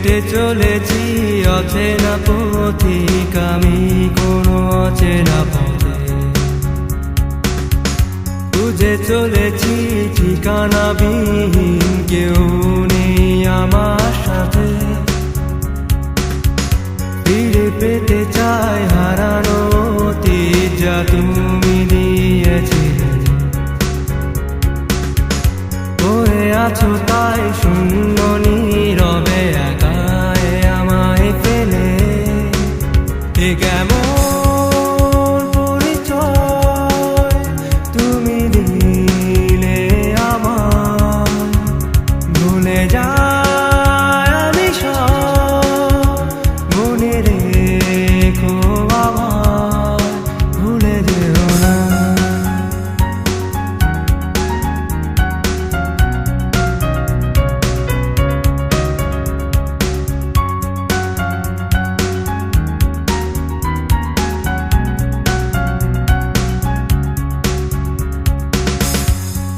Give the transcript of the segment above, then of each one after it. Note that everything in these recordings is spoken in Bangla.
হেঁটে চলেছি অচেনা পথিক আমি, কোনো অচেনা পথে খুঁজে চলেছি ঠিকানাবিহীন, কেউ নেই আমার সাথে। ফিরে পেতে চাই হারানো অতীত যা তুমি দিয়েছিলে। হয়ে আছো তাই শূন্য নীরবে একা আমায় ফেলে। এ কেমন পরিচয় তুমি দিলে আমায়, ভুলে যাই আমি সব, মনে রেখো আমায়, ভুলে যেও না।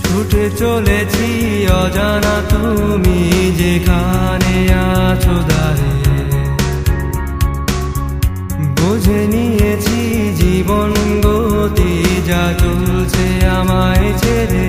ছুটে চলেছি অজানা তুমি যেখানে আছো দাঁড়িয়ে, বুঝে নিয়েছি জীবন গতি যা চলছে আমায় ছেড়ে।